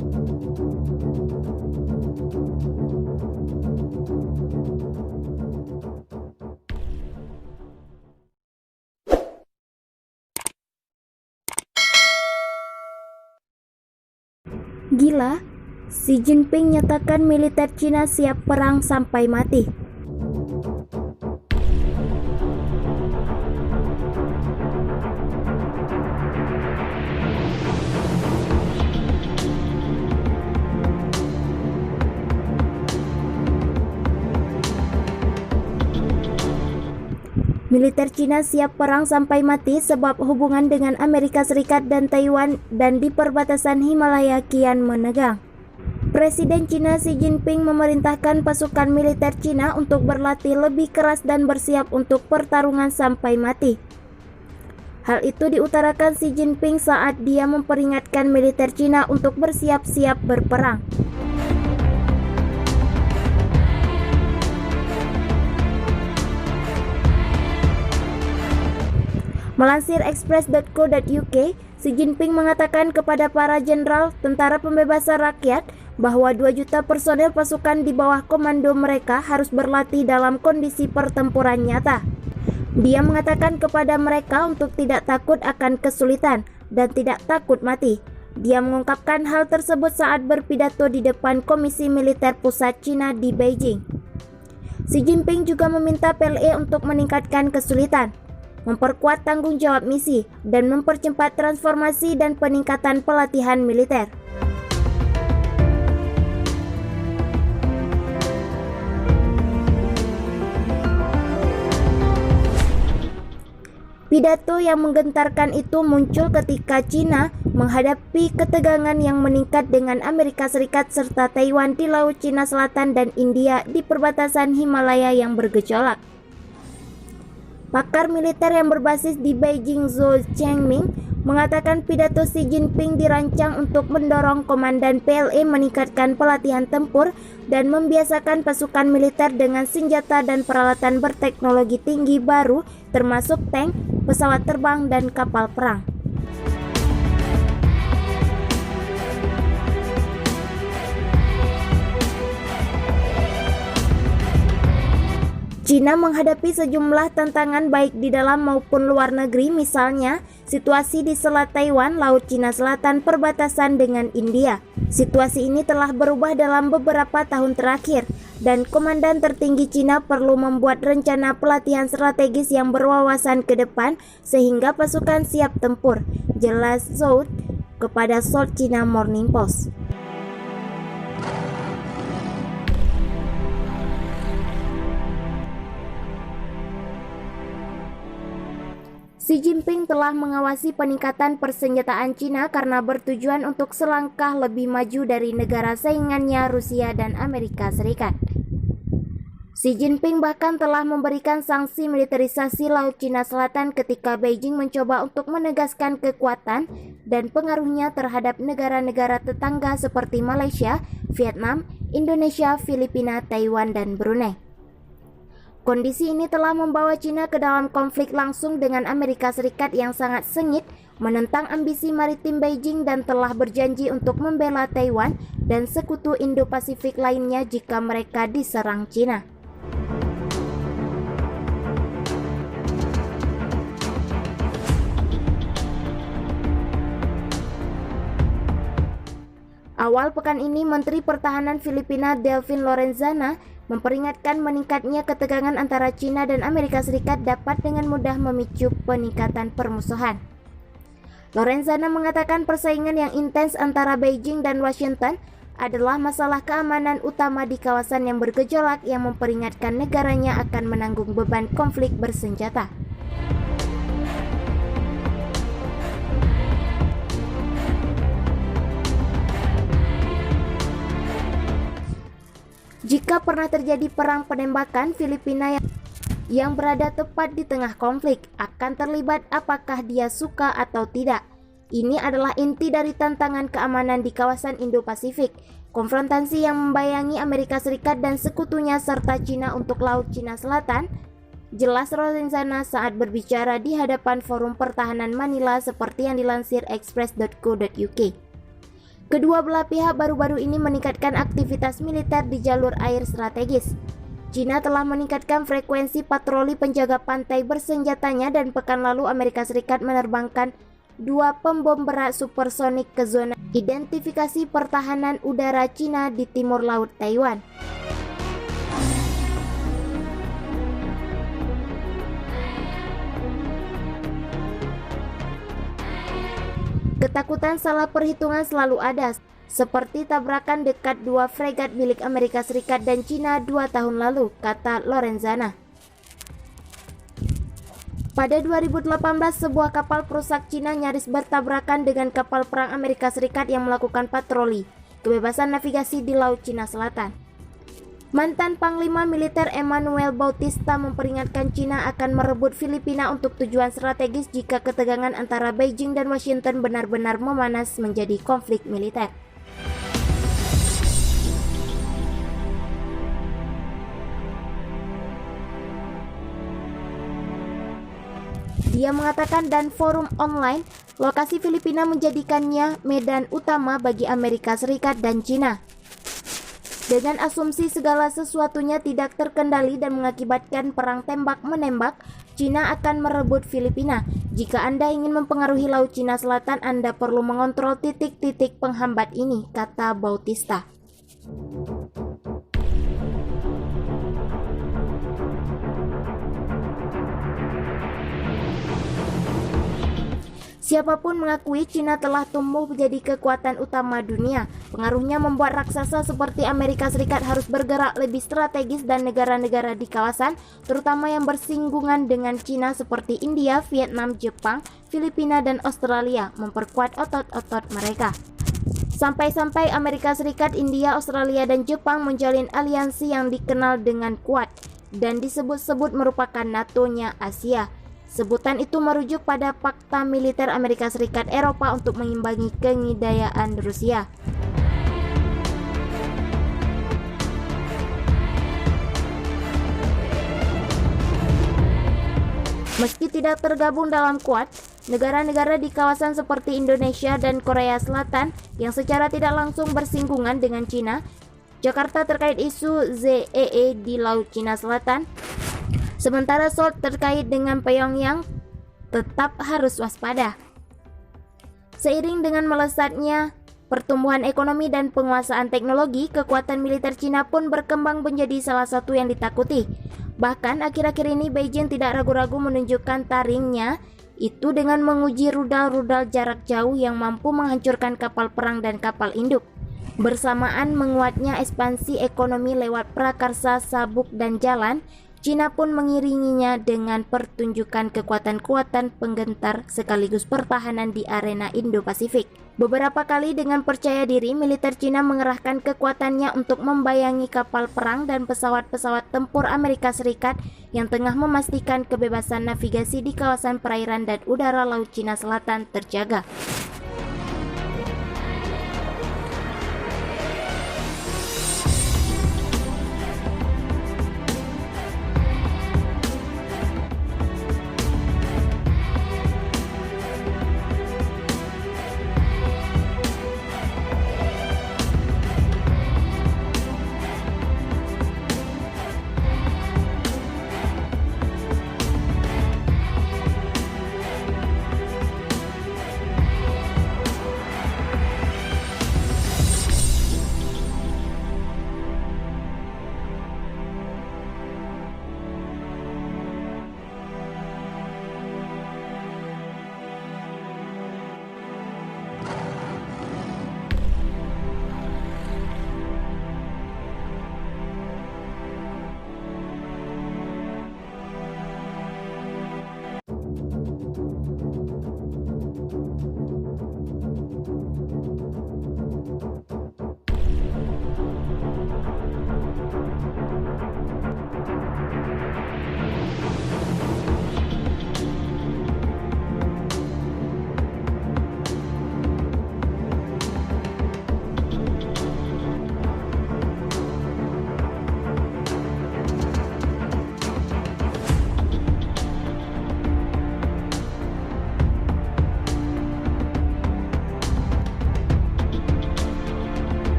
Gila, Xi Jinping nyatakan militer Cina siap perang sampai mati. Militer Cina siap perang sampai mati sebab hubungan dengan Amerika Serikat dan Taiwan dan di perbatasan Himalaya kian menegang. Presiden Cina Xi Jinping memerintahkan pasukan militer Cina untuk berlatih lebih keras dan bersiap untuk pertarungan sampai mati. Hal itu diutarakan Xi Jinping saat dia memperingatkan militer Cina untuk bersiap-siap berperang. Melansir express.co.uk, Xi Jinping mengatakan kepada para jenderal tentara pembebasan rakyat bahwa 2 juta personel pasukan di bawah komando mereka harus berlatih dalam kondisi pertempuran nyata. Dia mengatakan kepada mereka untuk tidak takut akan kesulitan dan tidak takut mati. Dia mengungkapkan hal tersebut saat berpidato di depan Komisi Militer Pusat Cina di Beijing. Xi Jinping juga meminta PLA untuk meningkatkan kesulitan, memperkuat tanggung jawab misi, dan mempercepat transformasi dan peningkatan pelatihan militer. Pidato yang menggentarkan itu muncul ketika Cina menghadapi ketegangan yang meningkat dengan Amerika Serikat serta Taiwan di Laut Cina Selatan dan India di perbatasan Himalaya yang bergejolak. Pakar militer yang berbasis di Beijing, Zhou Chengming, mengatakan pidato Xi Jinping dirancang untuk mendorong komandan PLA meningkatkan pelatihan tempur dan membiasakan pasukan militer dengan senjata dan peralatan berteknologi tinggi baru termasuk tank, pesawat terbang, dan kapal perang. Cina menghadapi sejumlah tantangan baik di dalam maupun luar negeri, misalnya situasi di Selat Taiwan, Laut Cina Selatan, perbatasan dengan India. Situasi ini telah berubah dalam beberapa tahun terakhir, dan komandan tertinggi Cina perlu membuat rencana pelatihan strategis yang berwawasan ke depan sehingga pasukan siap tempur, jelas Zhou kepada South China Morning Post. Xi Jinping telah mengawasi peningkatan persenjataan Cina karena bertujuan untuk selangkah lebih maju dari negara saingannya Rusia dan Amerika Serikat. Xi Jinping bahkan telah memberikan sanksi militerisasi Laut Cina Selatan ketika Beijing mencoba untuk menegaskan kekuatan dan pengaruhnya terhadap negara-negara tetangga seperti Malaysia, Vietnam, Indonesia, Filipina, Taiwan, dan Brunei. Kondisi ini telah membawa Cina ke dalam konflik langsung dengan Amerika Serikat yang sangat sengit, menentang ambisi maritim Beijing dan telah berjanji untuk membela Taiwan dan sekutu Indo-Pasifik lainnya jika mereka diserang Cina. Awal pekan ini, Menteri Pertahanan Filipina Delfin Lorenzana memperingatkan meningkatnya ketegangan antara Cina dan Amerika Serikat dapat dengan mudah memicu peningkatan permusuhan. Lorenzana mengatakan persaingan yang intens antara Beijing dan Washington adalah masalah keamanan utama di kawasan yang bergejolak yang memperingatkan negaranya akan menanggung beban konflik bersenjata. Jika pernah terjadi perang penembakan, Filipina yang berada tepat di tengah konflik akan terlibat apakah dia suka atau tidak. Ini adalah inti dari tantangan keamanan di kawasan Indo-Pasifik, konfrontasi yang membayangi Amerika Serikat dan sekutunya serta Cina untuk Laut Cina Selatan, jelas Lorenzana saat berbicara di hadapan Forum Pertahanan Manila seperti yang dilansir express.co.uk. Kedua belah pihak baru-baru ini meningkatkan aktivitas militer di jalur air strategis. China telah meningkatkan frekuensi patroli penjaga pantai bersenjatanya dan pekan lalu Amerika Serikat menerbangkan 2 pembom berat supersonik ke zona identifikasi pertahanan udara China di timur laut Taiwan. Ketakutan salah perhitungan selalu ada, seperti tabrakan dekat 2 fregat milik Amerika Serikat dan China 2 tahun lalu, kata Lorenzana. Pada 2018, sebuah kapal perusak China nyaris bertabrakan dengan kapal perang Amerika Serikat yang melakukan patroli kebebasan navigasi di Laut Cina Selatan. Mantan Panglima Militer Emmanuel Bautista memperingatkan China akan merebut Filipina untuk tujuan strategis jika ketegangan antara Beijing dan Washington benar-benar memanas menjadi konflik militer. Dia mengatakan dan forum online, lokasi Filipina menjadikannya medan utama bagi Amerika Serikat dan China. Dengan asumsi segala sesuatunya tidak terkendali dan mengakibatkan perang tembak-menembak, China akan merebut Filipina. Jika Anda ingin mempengaruhi Laut Cina Selatan, Anda perlu mengontrol titik-titik penghambat ini, kata Bautista. Siapapun mengakui China telah tumbuh menjadi kekuatan utama dunia. Pengaruhnya membuat raksasa seperti Amerika Serikat harus bergerak lebih strategis dan negara-negara di kawasan, terutama yang bersinggungan dengan China seperti India, Vietnam, Jepang, Filipina, dan Australia, memperkuat otot-otot mereka. Sampai-sampai Amerika Serikat, India, Australia, dan Jepang menjalin aliansi yang dikenal dengan Quad dan disebut-sebut merupakan NATO-nya Asia. Sebutan itu merujuk pada Fakta Militer Amerika Serikat Eropa untuk mengimbangi kengidayaan Rusia. Meski tidak tergabung dalam Quad, negara-negara di kawasan seperti Indonesia dan Korea Selatan yang secara tidak langsung bersinggungan dengan China, Jakarta terkait isu ZEE di Laut Cina Selatan, sementara Seoul terkait dengan Pyongyang tetap harus waspada. Seiring dengan melesatnya pertumbuhan ekonomi dan penguasaan teknologi, kekuatan militer China pun berkembang menjadi salah satu yang ditakuti. Bahkan akhir-akhir ini Beijing tidak ragu-ragu menunjukkan taringnya itu dengan menguji rudal-rudal jarak jauh yang mampu menghancurkan kapal perang dan kapal induk. Bersamaan menguatnya ekspansi ekonomi lewat prakarsa, sabuk, dan jalan, China pun mengiringinya dengan pertunjukan kekuatan-kekuatan penggentar sekaligus pertahanan di arena Indo-Pasifik. Beberapa kali dengan percaya diri, militer China mengerahkan kekuatannya untuk membayangi kapal perang dan pesawat-pesawat tempur Amerika Serikat yang tengah memastikan kebebasan navigasi di kawasan perairan dan udara Laut Cina Selatan terjaga.